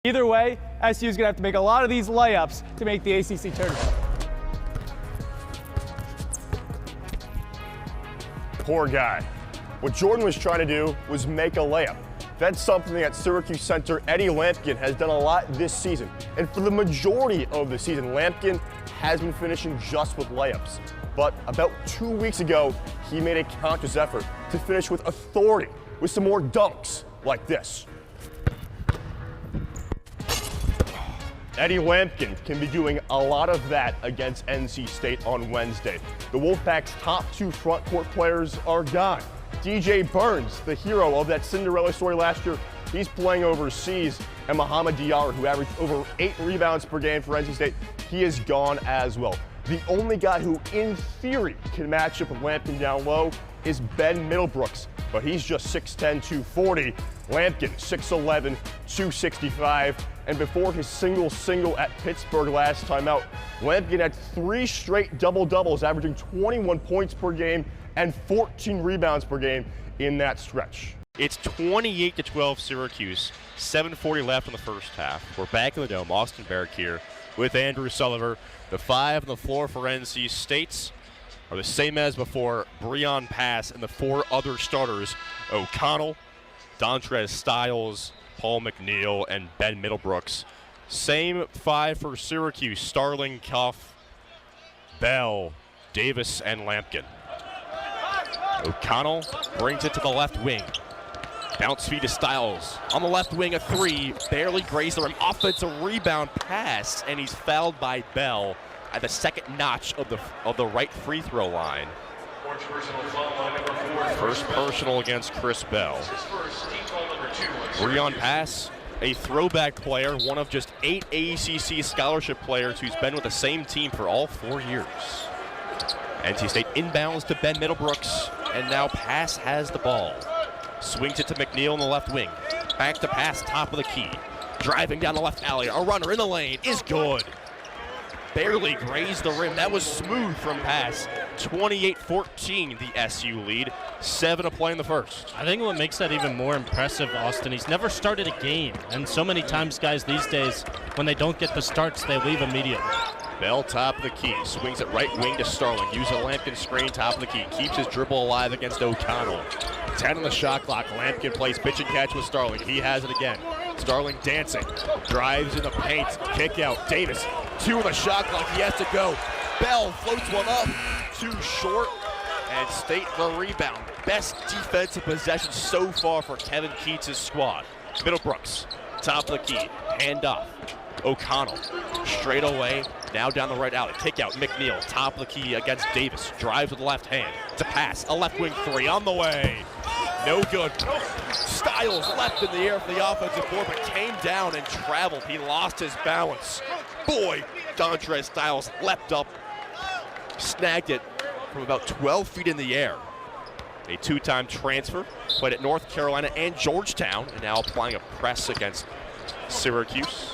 Either way, SU is going to have to make a lot of these layups to make the ACC tournament. Poor guy. What Jordan was trying to do was make a layup. That's something that Syracuse center Eddie Lampkin has done a lot this season. And for the majority of the season, Lampkin has been finishing just with layups. But about 2 weeks ago, he made a conscious effort to finish with authority, with some more dunks like this. Eddie Lampkin can be doing a lot of that against NC State on Wednesday. The Wolfpack's top two front court players are gone. DJ Burns, the hero of that Cinderella story last year, he's playing overseas. And Mohamed Diarra, who averaged over 8 rebounds per game for NC State, he is gone as well. The only guy who, in theory, can match up with Lampkin down low is Ben Middlebrooks, but he's just 6'10", 240. Lampkin, 6'11", 265. And before his single at Pittsburgh last time out, Lampkin had 3 straight double-doubles, averaging 21 points per game and 14 rebounds per game in that stretch. It's 28-12 Syracuse, 7:40 left in the first half. We're back in the dome. Austin Barrick here with Andrew Sullivan. The 5 on the floor for NC State are the same as before. Breon Pass and the 4 other starters, O'Connell, Dontrez Styles, Paul McNeil, and Ben Middlebrooks. Same 5 for Syracuse: Starling, Cuff, Bell, Davis, and Lampkin. O'Connell brings it to the left wing. Bounce feed to Styles. On the left wing, a 3. Barely grazed the rim. Offensive rebound pass, and he's fouled by Bell at the second notch of the right free throw line. First personal against Chris Bell. Breon Pass, a throwback player, one of just 8 ACC scholarship players who's been with the same team for all 4 years. NC State inbounds to Ben Middlebrooks, and now Pass has the ball. Swings it to McNeil in the left wing. Back to Pass, top of the key. Driving down the left alley. A runner in the lane is good. Barely grazed the rim. That was smooth from Pass. 28-14 the SU lead. 7 to play in the first. I think what makes that even more impressive, Austin, he's never started a game. And so many times guys these days, when they don't get the starts, they leave immediately. Bell, top of the key, swings it right wing to Starling. Use a Lampkin screen, top of the key. Keeps his dribble alive against O'Connell. 10 on the shot clock. Lampkin plays pitch and catch with Starling. He has it again. Starling dancing. Drives in the paint. Kick out. Davis, 2 on the shot clock. He has to go. Bell floats one up. Too short. And State the rebound. Best defensive possession so far for Kevin Keats' squad. Middlebrooks, top of the key. Hand off. O'Connell, straight away, now down the right alley. Kick out, McNeil, top of the key against Davis. Drives with the left hand to Pass. A left wing 3 on the way. No good. Styles left in the air for the offensive board, but came down and traveled. He lost his balance. Boy, Dontrez Styles leapt up, snagged it from about 12 feet in the air. A 2-time transfer, played at North Carolina and Georgetown, and now applying a press against Syracuse.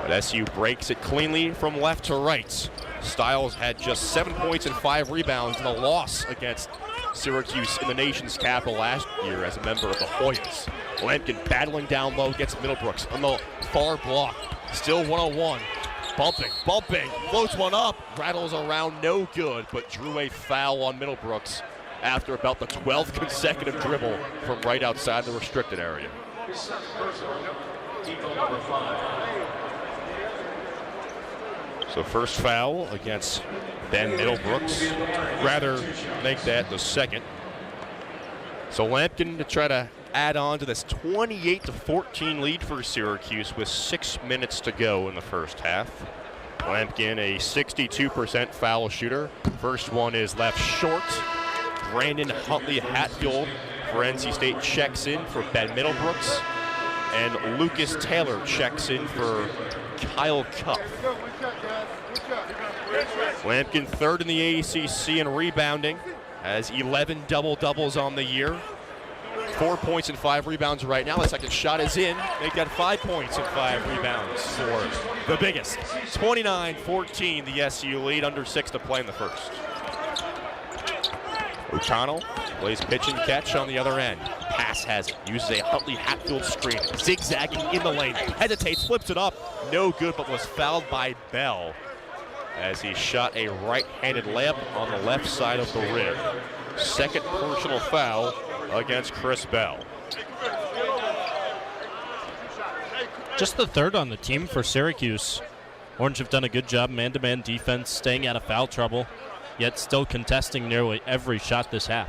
But SU breaks it cleanly from left to right. Styles had just 7 points and 5 rebounds in a loss against Syracuse in the nation's capital last year as a member of the Hoyas. Lampkin battling down low, gets Middlebrooks on the far block. Still 1-on-1. Bumping, floats one up, rattles around, no good, but drew a foul on Middlebrooks after about the 12th consecutive dribble from right outside the restricted area. So first foul against Ben Middlebrooks. Rather make that the second. So Lampkin to try to add on to this 28-14 lead for Syracuse with 6 minutes to go in the first half. Lampkin, a 62% foul shooter. First one is left short. Brandon Huntley Hatfield for NC State checks in for Ben Middlebrooks. And Lucas Taylor checks in for Kyle Cuff. Lampkin third in the ACC in rebounding, has 11 double-doubles on the year. 4 points and 5 rebounds right now. The second shot is in. They got 5 points and 5 rebounds for the biggest. 29-14 the SU lead, under 6 to play in the first. O'Connell plays pitch and catch on the other end. Pass Pass has it. Uses a Huntley Hatfield screen. Zigzagging in the lane. Hesitates, flips it up. No good, but was fouled by Bell as he shot a right-handed layup on the left side of the rim. Second personal foul against Chris Bell. Just the third on the team for Syracuse. Orange have done a good job man-to-man defense, staying out of foul trouble, yet still contesting nearly every shot this half.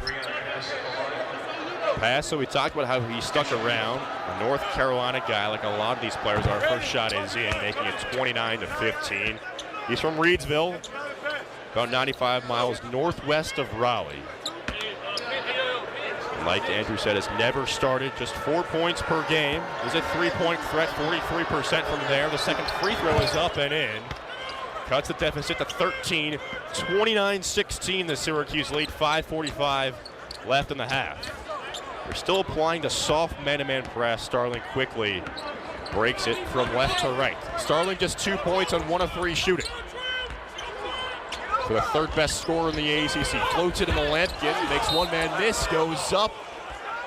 Pass, so we talked about how he stuck around. A North Carolina guy, like a lot of these players, our first shot is in, making it 29-15. He's from Reedsville, about 95 miles northwest of Raleigh. And like Andrew said, has never started, just 4 points per game. Is a three-point threat, 43% from there. The second free throw is up and in. Cuts the deficit to 13, 29-16, the Syracuse lead, 5:45 left in the half. They're still applying the soft man-to-man press. Starling quickly breaks it from left to right. Starling just 2 points on 1 of 3 shooting. For the third best scorer in the ACC. Floats it in the Lampkin, makes one man miss, goes up,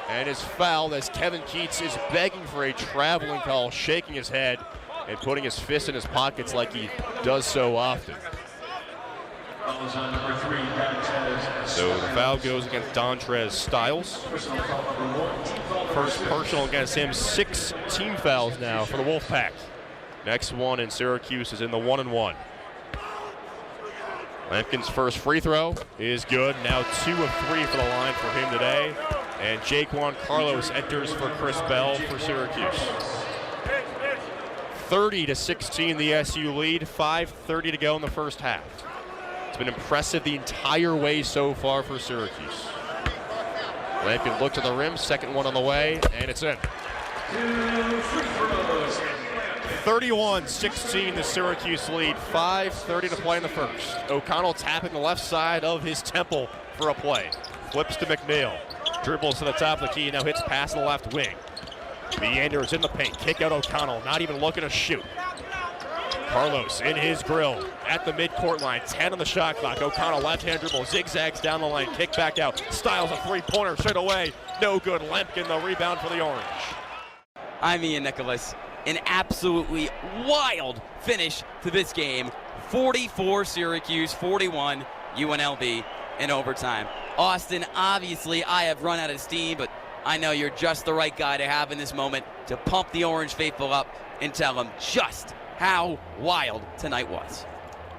and is fouled as Kevin Keats is begging for a traveling call, shaking his head and putting his fist in his pockets like he does so often. So the foul goes against Dontrez Styles. First personal against him, 6 team fouls now for the Wolfpack. Next one in Syracuse is in the 1-and-1. Lampkin's first free throw is good. Now 2 of 3 for the line for him today. And Jaquan Carlos enters for Chris Bell for Syracuse. 30-16 the SU lead, 5:30 to go in the first half. It's been impressive the entire way so far for Syracuse. Lampkin looked to the rim, second one on the way, and it's in. 31-16 the Syracuse lead, 5:30 to play in the first. O'Connell tapping the left side of his temple for a play. Flips to McNeil, dribbles to the top of the key, now hits pass to the left wing. Meanders in the paint, kick out O'Connell, not even looking to shoot. Carlos in his grill at the midcourt line, 10 on the shot clock. O'Connell left-hand dribble, zigzags down the lane, kick back out. Styles a three-pointer straight away, no good. Lampkin the rebound for the Orange. I'm Ian Nicholas. An absolutely wild finish to this game. 44 Syracuse, 41 UNLV in overtime. Austin, obviously I have run out of steam, but I know you're just the right guy to have in this moment to pump the Orange faithful up and tell them just how wild tonight was.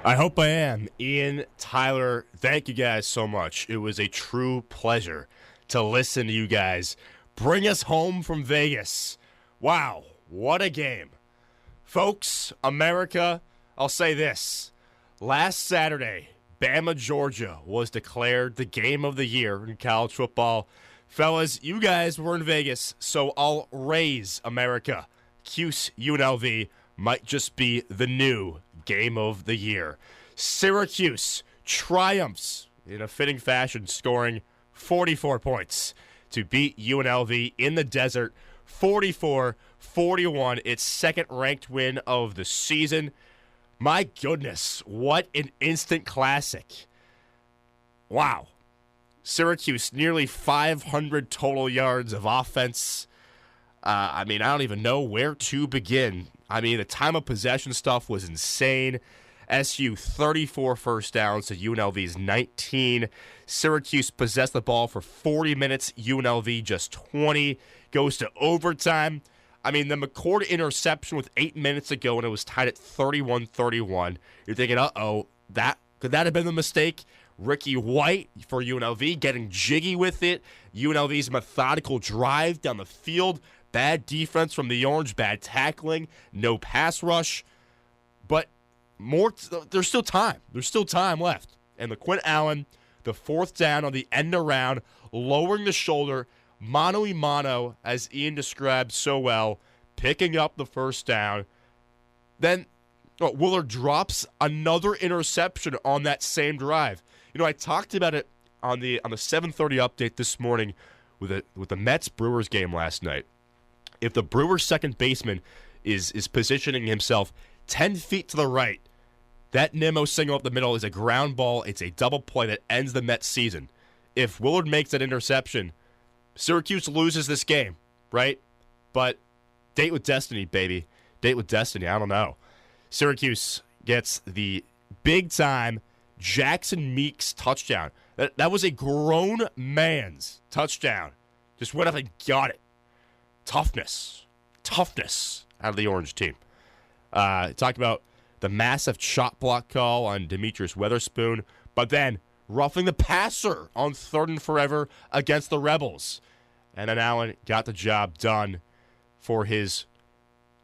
I hope I am. Ian, Tyler, thank you guys so much. It was a true pleasure to listen to you guys bring us home from Vegas. Wow, what a game. Folks, America, I'll say this. Last Saturday, Bama, Georgia was declared the game of the year in college football. Fellas, you guys were in Vegas, so I'll raise America. Cuse UNLV might just be the new game of the year. Syracuse triumphs in a fitting fashion, scoring 44 points to beat UNLV in the desert, 44-41, its second-ranked win of the season. My goodness, what an instant classic. Wow. Syracuse, nearly 500 total yards of offense. I don't even know where to begin. The time of possession stuff was insane. SU 34 first downs to UNLV's 19. Syracuse possessed the ball for 40 minutes. UNLV just 20. Goes to overtime. The McCord interception with 8 minutes to go, and it was tied at 31-31. You're thinking, could that have been the mistake? Ricky White for UNLV getting jiggy with it. UNLV's methodical drive down the field. Bad defense from the Orange, bad tackling, no pass rush. But there's still time. There's still time left. And the Quinn Allen, the fourth down on the end around, lowering the shoulder, mano-a-mano, as Ian described so well, picking up the first down. Then Willard drops another interception on that same drive. I talked about it on the 7:30 update this morning with the Mets-Brewers game last night. If the Brewers' second baseman is positioning himself 10 feet to the right, that Nimmo single up the middle is a ground ball. It's a double play that ends the Mets season. If Willard makes that interception, Syracuse loses this game, right? But date with destiny, baby. Date with destiny. I don't know. Syracuse gets the big-time Jackson Meeks touchdown. That was a grown man's touchdown. Just went up and got it. Toughness out of the Orange team. Talk about the massive shot block call on Demetrius Weatherspoon, but then roughing the passer on 3rd and forever against the Rebels. And then Allen got the job done for his,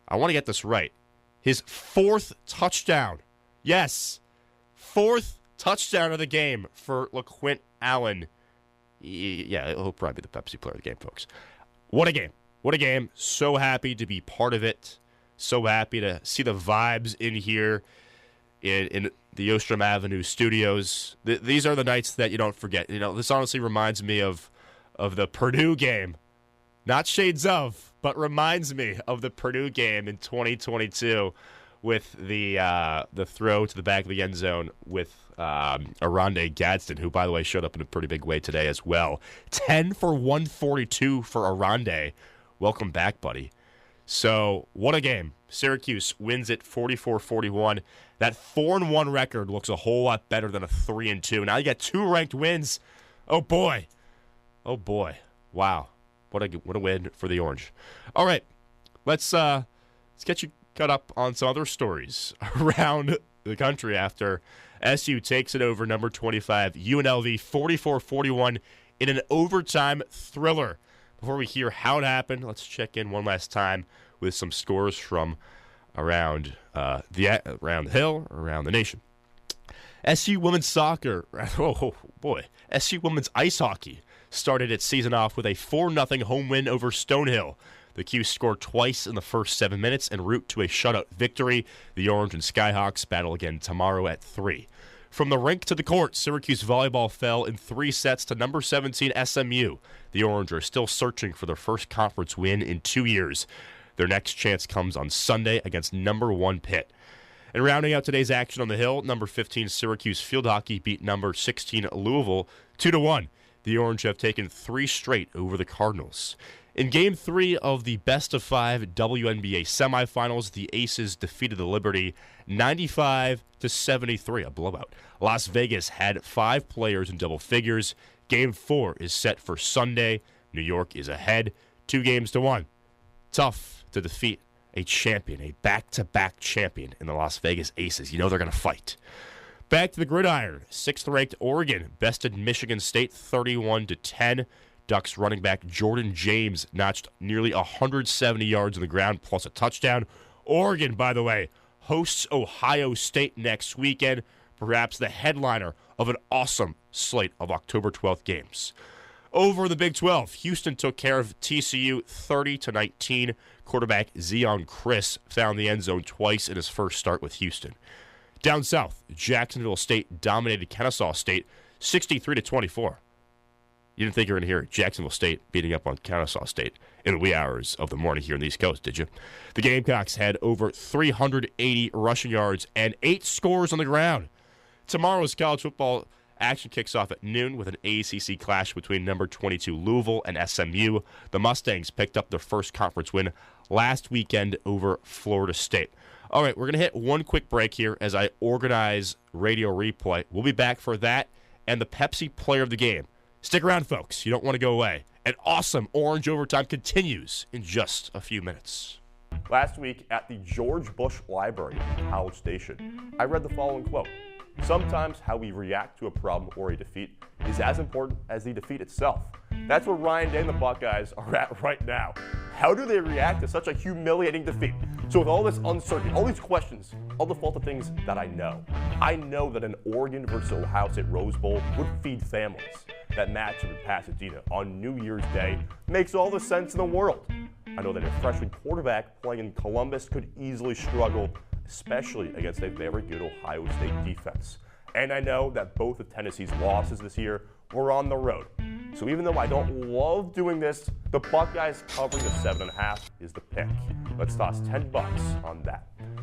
I want to get this right, his 4th touchdown. Yes, 4th touchdown of the game for LaQuint Allen. Yeah, he'll probably be the Pepsi player of the game, folks. What a game. What a game. So happy to be part of it. So happy to see the vibes in here in the Ostrom Avenue studios. These are the nights that you don't forget. You know, this honestly reminds me of the Purdue game. Not shades of, but reminds me of the Purdue game in 2022 with the throw to the back of the end zone with Aronde Gadsden, who, by the way, showed up in a pretty big way today as well. 10 for 142 for Aronde. Welcome back, buddy. So, what a game. Syracuse wins it 44-41. That 4-1 record looks a whole lot better than a 3-2. Now you got 2 ranked wins. Oh, boy. Oh, boy. Wow. What a win for the Orange. All right. Let's get you caught up on some other stories around the country after SU takes it over number 25 UNLV 44-41 in an overtime thriller. Before we hear how it happened, let's check in one last time with some scores from around the hill, around the nation. SU women's soccer, oh boy, SU women's ice hockey started its season off with a 4-0 home win over Stonehill. The Qs scored twice in the first 7 minutes en route to a shutout victory. The Orange and Skyhawks battle again tomorrow at 3. From the rink to the court, Syracuse volleyball fell in 3 sets to number 17 SMU. The Orange are still searching for their first conference win in 2 years. Their next chance comes on Sunday against number 1 Pitt. And rounding out today's action on the Hill, number 15 Syracuse field hockey beat number 16 Louisville 2-1. The Orange have taken 3 straight over the Cardinals. In Game 3 of the best-of-5 WNBA semifinals, the Aces defeated the Liberty 95-73, a blowout. Las Vegas had 5 players in double figures. Game 4 is set for Sunday. New York is ahead 2-1. Tough to defeat a champion, a back-to-back champion in the Las Vegas Aces. You know they're going to fight. Back to the gridiron. 6th-ranked Oregon bested Michigan State 31-10. Ducks running back Jordan James notched nearly 170 yards on the ground plus a touchdown. Oregon, by the way, hosts Ohio State next weekend, perhaps the headliner of an awesome slate of October 12th games. Over the Big 12, Houston took care of TCU 30-19. Quarterback Zion Chris found the end zone twice in his first start with Houston. Down south, Jacksonville State dominated Kennesaw State 63-24. You didn't think you were going to hear Jacksonville State beating up on Kennesaw State in the wee hours of the morning here on the East Coast, did you? The Gamecocks had over 380 rushing yards and 8 scores on the ground. Tomorrow's college football action kicks off at noon with an ACC clash between number 22 Louisville and SMU. The Mustangs picked up their first conference win last weekend over Florida State. All right, we're going to hit one quick break here as I organize radio replay. We'll be back for that and the Pepsi player of the game. Stick around, folks. You don't want to go away. An awesome Orange Overtime continues in just a few minutes. Last week at the George Bush Library in College Station, I read the following quote. Sometimes how we react to a problem or a defeat is as important as the defeat itself. That's where Ryan Day and the Buckeyes are at right now. How do they react to such a humiliating defeat? So with all this uncertainty, all these questions, I'll default to things that I know. I know that an Oregon versus Ohio State Rose Bowl would feed families. That matchup in Pasadena on New Year's Day makes all the sense in the world. I know that a freshman quarterback playing in Columbus could easily struggle, especially against a very good Ohio State defense. And I know that both of Tennessee's losses this year were on the road. So even though I don't love doing this, the Buckeyes covering the 7.5 is the pick. Let's toss $10 on that.